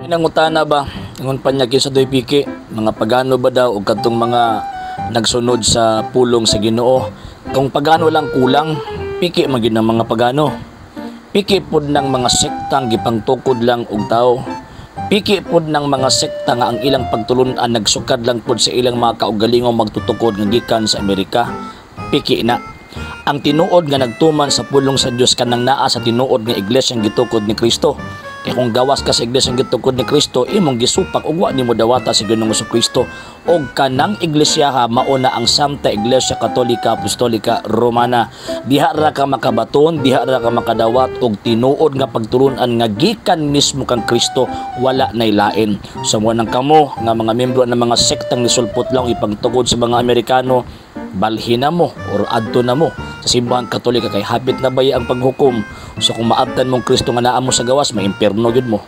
Inangutana ba ingon panyagi sa doy piki mga pagano ba daw og kadtong mga nagsunod sa pulong sa Ginoo kung pagano lang kulang piki man gyud ng mga pagano piki pod ng mga sektang gipangtukod lang og tao piki pod ng mga sekta nga ang ilang pagtulun-an nagsukad lang pod sa ilang mga kaugalingong magtutukod nga gikan sa Amerika piki na ang tinuod nga nagtuman sa pulong sa Dios kanang naa sa tinuod nga iglesyang gitukod ni Kristo. Kaya kung gawas ka sa iglesyang gitukod ni Kristo, imong gisupak ug wa nimo dawata si Ginoong Kristo og kanang iglesia mao na ang Santa Iglesia Katolika Apostolika Romana. Diha ra ka makabaton, diha ra ka makadawat og tinuod nga pagtulon-an nga gikan mismo kang Kristo, wala nay lain. So mo nang kamo nga mga miyembro ng mga sektang nisulpot lang ipangtugod sa mga Amerikano, balhin na mo or adto na mo sa simbahan Katolika kay habit na baya ang paghukom. So kung maabtan mong Kristo nga naa mo sa gawas, may impierno gyud mo.